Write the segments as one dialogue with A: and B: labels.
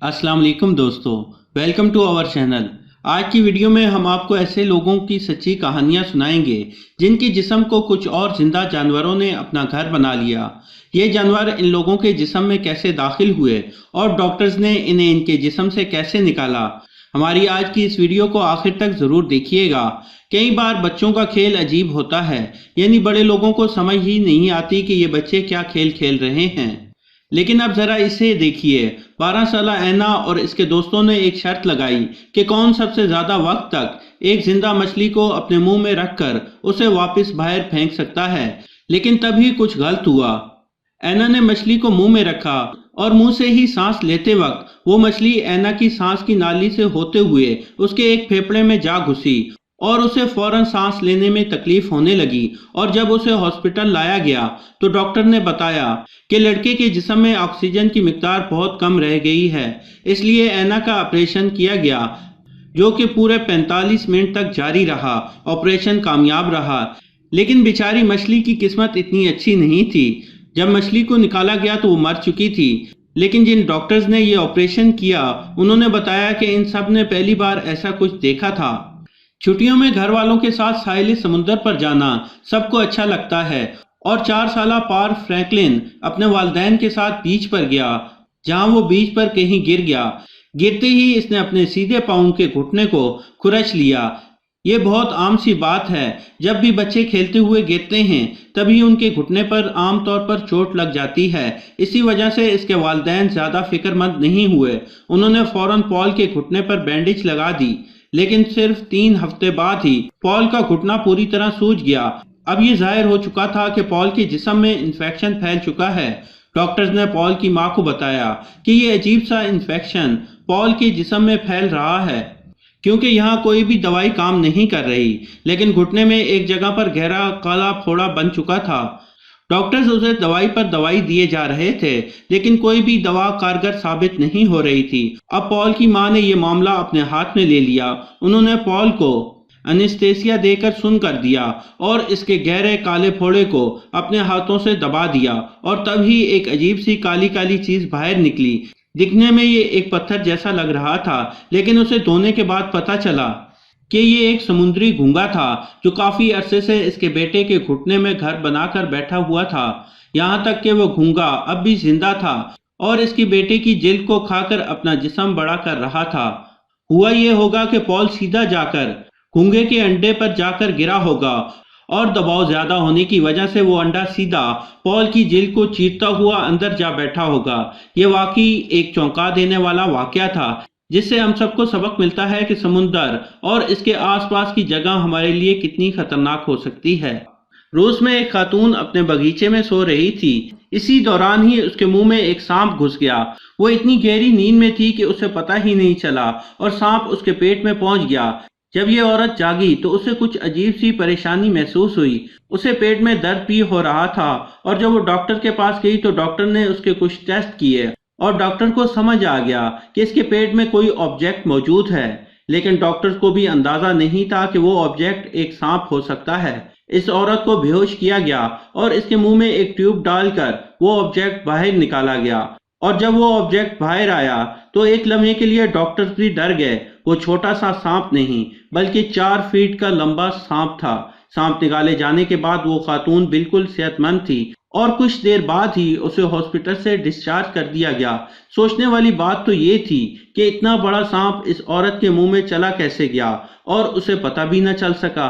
A: अस्सलाम वालेकुम दोस्तों, वेलकम टू आवर चैनल। आज की वीडियो में हम आपको ऐसे लोगों की सच्ची कहानियां सुनाएंगे जिनकी जिस्म को कुछ और जिंदा जानवरों ने अपना घर बना लिया। ये जानवर इन लोगों के जिस्म में कैसे दाखिल हुए और डॉक्टर्स ने इन्हें इनके जिस्म से कैसे निकाला। हमारी आज की इस वीडियो को आखिर तक ज़रूर देखिएगा। कई बार बच्चों का खेल अजीब होता है, यानी बड़े लोगों को समझ ही नहीं आती कि ये बच्चे क्या खेल खेल रहे हैं। लेकिन अब जरा इसे देखिए। 12 साला ऐना और इसके दोस्तों ने एक शर्त लगाई कि कौन सबसे ज्यादा वक्त तक एक जिंदा मछली को अपने मुंह में रखकर उसे वापस बाहर फेंक सकता है। लेकिन तभी कुछ गलत हुआ। ऐना ने मछली को मुंह में रखा और मुंह से ही सांस लेते वक्त वो मछली ऐना की सांस की नाली से होते हुए उसके एक फेफड़े में जा घुसी और उसे फौरन सांस लेने में तकलीफ होने लगी। और जब उसे हॉस्पिटल लाया गया तो डॉक्टर ने बताया कि लड़के के जिस्म में ऑक्सीजन की मिकदार बहुत कम रह गई है, इसलिए ऐना का ऑपरेशन किया गया, जो कि पूरे 45 मिनट तक जारी रहा। ऑपरेशन कामयाब रहा, लेकिन बेचारी मछली की किस्मत इतनी अच्छी नहीं थी। जब मछली को निकाला गया तो वो मर चुकी थी। लेकिन जिन डॉक्टर्स ने ये ऑपरेशन किया उन्होंने बताया कि इन सब ने पहली बार ऐसा कुछ देखा था। छुट्टियों में घर वालों के साथ साहिल समुंदर पर जाना सबको अच्छा लगता है और 4 साला पार फ्रैंकलिन अपने वालिदैन के साथ बीच पर गया, जहां वो बीच पर कहीं गिर गया। गिरते ही इसने अपने सीधे पांव के घुटने को खुरच लिया। ये बहुत आम सी बात है, जब भी बच्चे खेलते हुए गिरते हैं तभी उनके घुटने पर आमतौर पर चोट लग जाती है। इसी वजह से इसके वालिदैन ज्यादा फिक्रमंद नहीं हुए। उन्होंने फौरन पॉल के घुटने पर बैंडेज लगा दी, लेकिन सिर्फ 3 हफ्ते बाद ही पॉल का घुटना पूरी तरह सूज गया। अब ये जाहिर हो चुका था कि पॉल के जिस्म में इन्फेक्शन फैल चुका है। डॉक्टर्स ने पॉल की मां को बताया कि ये अजीब सा इन्फेक्शन पॉल के जिस्म में फैल रहा है, क्योंकि यहाँ कोई भी दवाई काम नहीं कर रही। लेकिन घुटने में एक जगह पर गहरा काला फोड़ा बन चुका था। डॉक्टर्स उसे दवाई पर दवाई दिए जा रहे थे, लेकिन कोई भी दवा कारगर साबित नहीं हो रही थी। अब पॉल की मां ने यह मामला अपने हाथ में ले लिया। उन्होंने पॉल को एनेस्थेसिया देकर सुन कर दिया और इसके गहरे काले फोड़े को अपने हाथों से दबा दिया और तभी एक अजीब सी काली काली चीज बाहर निकली। दिखने में ये एक पत्थर जैसा लग रहा था, लेकिन उसे धोने के बाद पता चला कि ये एक समुद्री घोंघा था, जो काफी अरसे से इसके बेटे के घुटने में घर बनाकर बैठा हुआ था। यहाँ तक कि वो घोंघा अब भी जिंदा था और इसकी बेटे की जिल्द को खाकर अपना जिस्म बड़ा कर रहा था। हुआ ये होगा कि पॉल सीधा जाकर घोंघे के अंडे पर जाकर गिरा होगा और दबाव ज्यादा होने की वजह से वो अंडा सीधा पॉल की जिल्द को चीरता हुआ अंदर जा बैठा होगा। ये वाकई एक चौंका देने वाला वाकया था, जिससे हम सबको सबक मिलता है कि समुंदर और इसके आसपास की जगह हमारे लिए कितनी खतरनाक हो सकती है। रूस में एक खातून अपने बगीचे में सो रही थी। इसी दौरान ही उसके मुंह में एक सांप घुस गया। वो इतनी गहरी नींद में थी कि उसे पता ही नहीं चला और सांप उसके पेट में पहुंच गया। जब ये औरत जागी तो उसे कुछ अजीब सी परेशानी महसूस हुई। उसे पेट में दर्द भी हो रहा था और जब वो डॉक्टर के पास गई तो डॉक्टर ने उसके कुछ टेस्ट किए और डॉक्टर को समझ आ गया कि इसके पेट में कोई ऑब्जेक्ट मौजूद है। लेकिन डॉक्टर को भी अंदाजा नहीं था कि वो ऑब्जेक्ट एक सांप हो सकता है। इस औरत को बेहोश किया गया और इसके मुंह में एक ट्यूब डालकर वो ऑब्जेक्ट बाहर निकाला गया। और जब वो ऑब्जेक्ट बाहर आया तो एक लम्हे के लिए डॉक्टर्स भी डर गए। वो छोटा सा सांप नहीं बल्कि 4 फीट का लंबा सांप था। सांप निकाले जाने के बाद वो खातून बिल्कुल सेहतमंद थी और कुछ देर बाद ही उसे हॉस्पिटल से डिस्चार्ज कर दिया गया। सोचने वाली बात तो ये थी कि इतना बड़ा सांप इस औरत के मुंह में चला कैसे गया और उसे पता भी न चल सका।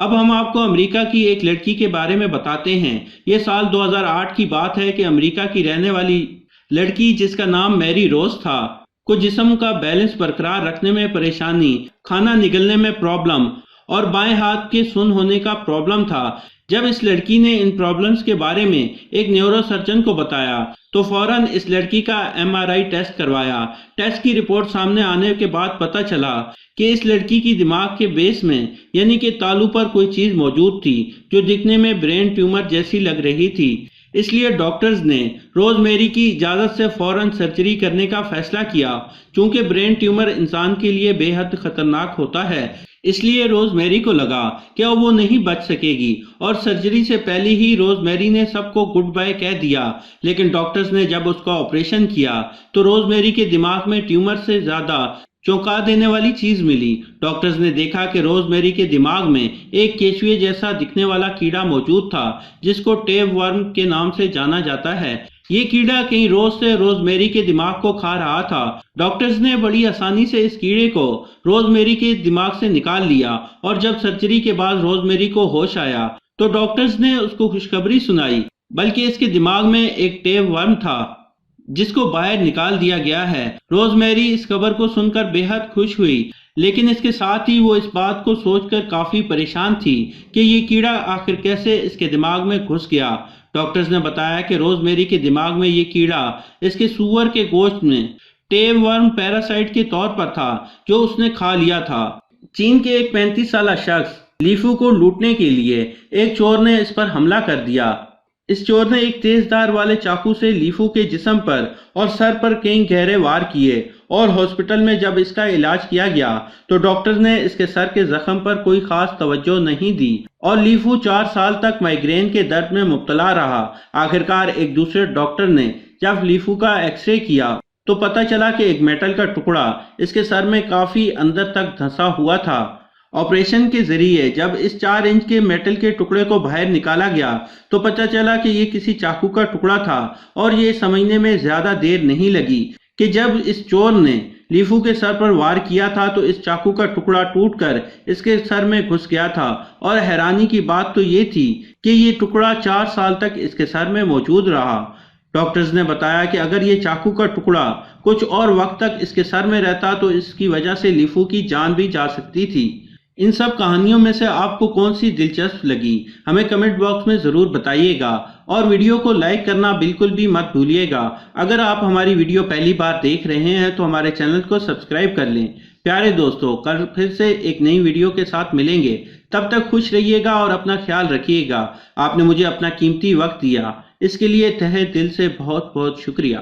A: अब हम आपको अमेरिका की एक लड़की के बारे में बताते हैं। ये साल 2008 की बात है कि अमेरिका की रहने वाली लड़की, जिसका नाम मैरी रोज था, को जिस्म का बैलेंस बरकरार रखने में परेशानी, खाना निगलने में प्रॉब्लम और बाएं हाथ के सुन्न होने का प्रॉब्लम था। जब इस लड़की ने इन प्रॉब्लम्स के बारे में एक न्यूरोसर्जन को बताया तो फौरन इस लड़की का MRI टेस्ट करवाया। टेस्ट की रिपोर्ट सामने आने के बाद पता चला कि इस लड़की की दिमाग के बेस में यानी कि तालू पर कोई चीज मौजूद थी, जो दिखने में ब्रेन ट्यूमर जैसी लग रही थी। इसलिए डॉक्टर्स ने रोजमेरी की इजाज़त से फौरन सर्जरी करने का फैसला किया। चूंकि ब्रेन ट्यूमर इंसान के लिए बेहद खतरनाक होता है, اس لیے روز میری کو لگا کہ اب وہ نہیں بچ سکے گی اور سرجری سے پہلے ہی روز میری نے سب کو گڈ بائے کہہ دیا۔ لیکن ڈاکٹرز نے جب اس کا آپریشن کیا تو روز میری کے دماغ میں ٹیومر سے زیادہ چونکا دینے والی چیز ملی۔ ڈاکٹرز نے دیکھا کہ روز میری کے دماغ میں ایک کیچوے جیسا دکھنے والا کیڑا موجود تھا جس کو ٹیپ ورم کے نام سے جانا جاتا ہے۔ یہ کیڑا کئی روز سے روز میری کے دماغ کو کھا رہا تھا۔ ڈاکٹرز نے بڑی آسانی سے اس کیڑے کو روز میری کے دماغ سے نکال لیا اور جب سرجری کے بعد روز میری کو ہوش آیا تو ڈاکٹرز نے اس کو خوشخبری سنائی، بلکہ اس کے دماغ میں ایک ٹیپ ورم تھا جس کو باہر نکال دیا گیا ہے۔ روز میری اس خبر کو سن کر بے حد خوش ہوئی، لیکن اس کے ساتھ ہی وہ اس بات کو سوچ کر کافی پریشان تھی کہ یہ کیڑا آخر کیسے اس کے دماغ میں گھس گیا۔ ڈاکٹرز نے بتایا کہ روز میری کے دماغ میں یہ کیڑا اس کے سور کے گوشت میں ٹیپ ورم پیراسائٹ کے طور پر تھا جو اس نے کھا لیا تھا۔ چین کے ایک 35 سالہ شخص لیفو کو لوٹنے کے لیے ایک چور نے اس پر حملہ کر دیا۔ اس چور نے ایک تیز دھار والے چاقو سے لیفو کے جسم پر اور سر پر کئی گہرے وار کیے اور ہاسپٹل میں جب اس کا علاج کیا گیا تو ڈاکٹر نے اس کے سر کے زخم پر کوئی خاص توجہ نہیں دی اور لیفو 4 سال تک مائیگرین کے درد میں مبتلا رہا۔ آخرکار ایک دوسرے ڈاکٹر نے جب لیفو کا ایکس رے کیا تو پتہ چلا کہ ایک میٹل کا ٹکڑا اس کے سر میں کافی اندر تک دھنسا ہوا تھا۔ آپریشن کے ذریعے جب اس 4 انچ کے میٹل کے ٹکڑے کو باہر نکالا گیا تو پتہ چلا کہ یہ کسی چاقو کا ٹکڑا تھا اور یہ سمجھنے میں زیادہ دیر نہیں لگی کہ جب اس چور نے لیفو کے سر پر وار کیا تھا تو اس چاقو کا ٹکڑا ٹوٹ کر اس کے سر میں گھس گیا تھا، اور حیرانی کی بات تو یہ تھی کہ یہ ٹکڑا 4 سال تک اس کے سر میں موجود رہا۔ ڈاکٹرز نے بتایا کہ اگر یہ چاقو کا ٹکڑا کچھ اور وقت تک اس کے سر میں رہتا تو اس کی وجہ سے لیفو کی جان بھی جا سکتی تھی۔ ان سب کہانیوں میں سے آپ کو کون سی دلچسپ لگی ہمیں کمنٹ باکس میں ضرور بتائیے گا، اور ویڈیو کو لائک کرنا بالکل بھی مت بھولیے گا۔ اگر آپ ہماری ویڈیو پہلی بار دیکھ رہے ہیں تو ہمارے چینل کو سبسکرائب کر لیں۔ پیارے دوستو، کل پھر سے ایک نئی ویڈیو کے ساتھ ملیں گے، تب تک خوش رہیے گا اور اپنا خیال رکھیے گا۔ آپ نے مجھے اپنا قیمتی وقت دیا، اس کے لیے تہہ دل سے بہت بہت شکریہ۔